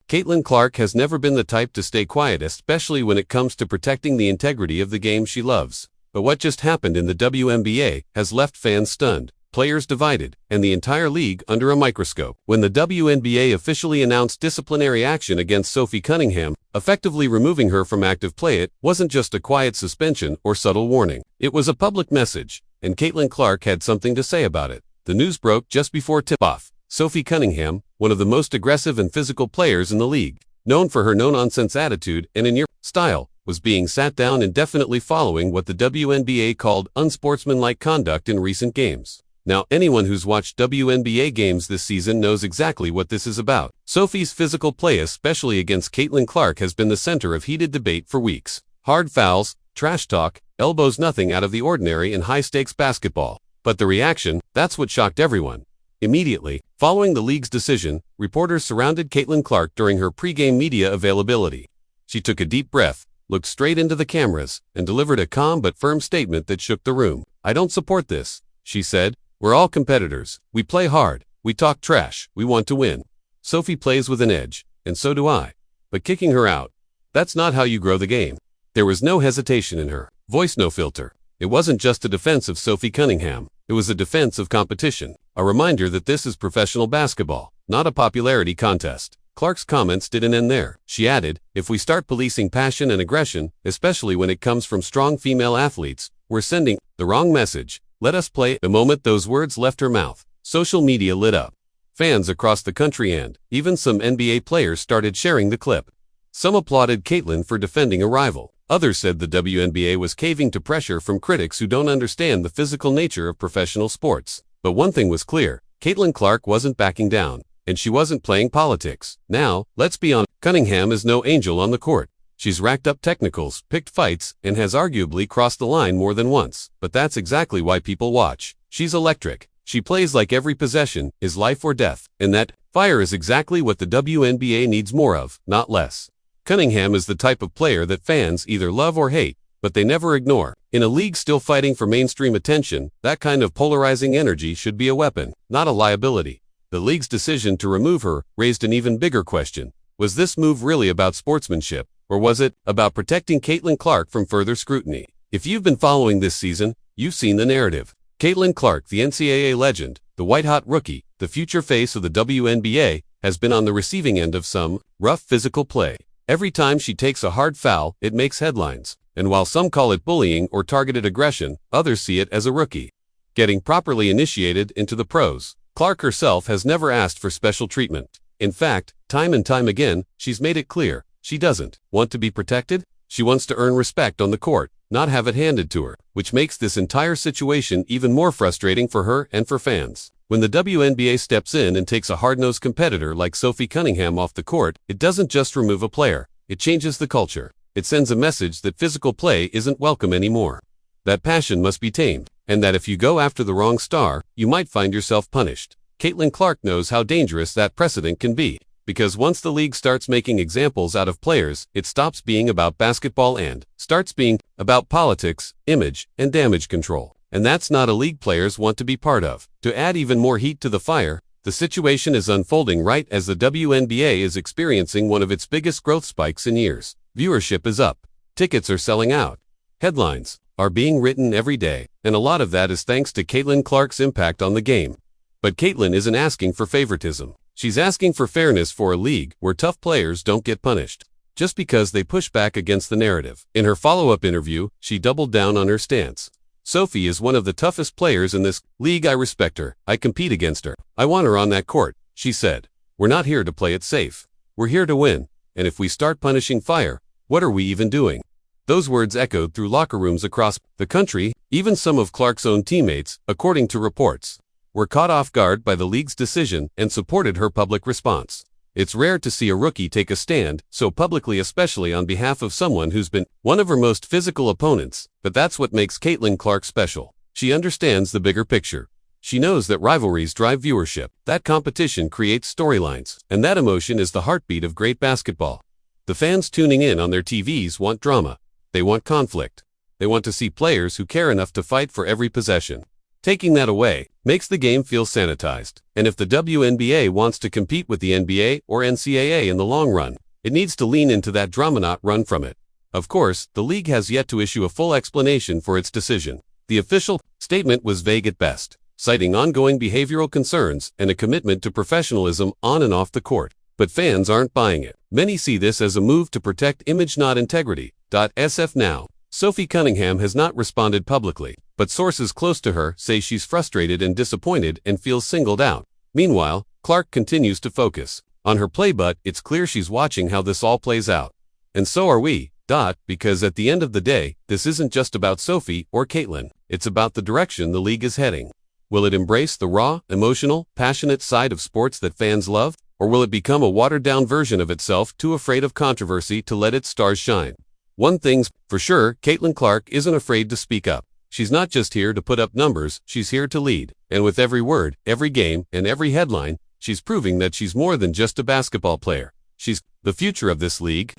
Caitlyn Clark has never been the type to stay quiet, especially when it comes to protecting the integrity of the game she loves. But what just happened in the WNBA has left fans stunned, players divided, and the entire league under a microscope. When the WNBA officially announced disciplinary action against Sophie Cunningham, effectively removing her from active play, it wasn't just a quiet suspension or subtle warning. It was a public message, and Caitlyn Clark had something to say about it. The news broke just before tip-off. Sophie Cunningham, one of the most aggressive and physical players in the league, known for her no-nonsense attitude and in-your style, was being sat down indefinitely following what the WNBA called unsportsmanlike conduct in recent games. Now, anyone who's watched WNBA games this season knows exactly what this is about. Sophie's physical play, especially against Caitlyn Clark, has been the center of heated debate for weeks. Hard fouls, trash talk, elbows, nothing out of the ordinary in high-stakes basketball. But the reaction, that's what shocked everyone. Immediately, following the league's decision, reporters surrounded Caitlyn Clark during her pregame media availability. She took a deep breath, looked straight into the cameras, and delivered a calm but firm statement that shook the room. "I don't support this," she said. "We're all competitors. We play hard. We talk trash. We want to win. Sophie plays with an edge, and so do I. But kicking her out, that's not how you grow the game." There was no hesitation in her voice, no filter. It wasn't just a defense of Sophie Cunningham. It was a defense of competition, a reminder that this is professional basketball, not a popularity contest. Clark's comments didn't end there. She added, "If we start policing passion and aggression, especially when it comes from strong female athletes, we're sending the wrong message. Let us play." The moment those words left her mouth, social media lit up. Fans across the country and even some NBA players started sharing the clip. Some applauded Caitlyn for defending a rival. Others said the WNBA was caving to pressure from critics who don't understand the physical nature of professional sports. But one thing was clear, Caitlyn Clark wasn't backing down, and she wasn't playing politics. Now, let's be honest, Cunningham is no angel on the court. She's racked up technicals, picked fights, and has arguably crossed the line more than once. But that's exactly why people watch. She's electric. She plays like every possession is life or death, and that fire is exactly what the WNBA needs more of, not less. Cunningham is the type of player that fans either love or hate, but they never ignore. In a league still fighting for mainstream attention, that kind of polarizing energy should be a weapon, not a liability. The league's decision to remove her raised an even bigger question. Was this move really about sportsmanship, or was it about protecting Caitlyn Clark from further scrutiny? If you've been following this season, you've seen the narrative. Caitlyn Clark, the NCAA legend, the white-hot rookie, the future face of the WNBA, has been on the receiving end of some rough physical play. Every time she takes a hard foul, it makes headlines. And while some call it bullying or targeted aggression, others see it as a rookie getting properly initiated into the pros. Clark herself has never asked for special treatment. In fact, time and time again, she's made it clear, she doesn't want to be protected. She wants to earn respect on the court, not have it handed to her, which makes this entire situation even more frustrating for her and for fans. When the WNBA steps in and takes a hard-nosed competitor like Sophie Cunningham off the court, it doesn't just remove a player, it changes the culture. It sends a message that physical play isn't welcome anymore, that passion must be tamed, and that if you go after the wrong star, you might find yourself punished. Caitlyn Clark knows how dangerous that precedent can be, because once the league starts making examples out of players, it stops being about basketball and starts being about politics, image, and damage control. And that's not a league players want to be part of. To add even more heat to the fire, the situation is unfolding right as the WNBA is experiencing one of its biggest growth spikes in years. Viewership is up. Tickets are selling out. Headlines are being written every day, and a lot of that is thanks to Caitlyn Clark's impact on the game. But Caitlyn isn't asking for favoritism. She's asking for fairness for a league where tough players don't get punished just because they push back against the narrative. In her follow-up interview, she doubled down on her stance. "Sophie is one of the toughest players in this league. I respect her. I compete against her. I want her on that court," she said. "We're not here to play it safe. We're here to win. And if we start punishing fire, what are we even doing?" Those words echoed through locker rooms across the country. Even some of Clark's own teammates, according to reports, were caught off guard by the league's decision and supported her public response. It's rare to see a rookie take a stand so publicly, especially on behalf of someone who's been one of her most physical opponents, but that's what makes Caitlyn Clark special. She understands the bigger picture. She knows that rivalries drive viewership, that competition creates storylines, and that emotion is the heartbeat of great basketball. The fans tuning in on their TVs want drama. They want conflict. They want to see players who care enough to fight for every possession. Taking that away makes the game feel sanitized. And if the WNBA wants to compete with the NBA or NCAA in the long run, it needs to lean into that drama, not run from it. Of course, the league has yet to issue a full explanation for its decision. The official statement was vague at best, citing ongoing behavioral concerns and a commitment to professionalism on and off the court. But fans aren't buying it. Many see this as a move to protect image, not integrity. SF now. Sophie Cunningham has not responded publicly, but sources close to her say she's frustrated and disappointed and feels singled out. Meanwhile, Clark continues to focus on her play, but it's clear she's watching how this all plays out. And so are we. Because at the end of the day, this isn't just about Sophie or Caitlyn. It's about the direction the league is heading. Will it embrace the raw, emotional, passionate side of sports that fans love? Or will it become a watered-down version of itself, too afraid of controversy to let its stars shine? One thing's for sure, Caitlyn Clark isn't afraid to speak up. She's not just here to put up numbers, she's here to lead. And with every word, every game, and every headline, she's proving that she's more than just a basketball player. She's the future of this league.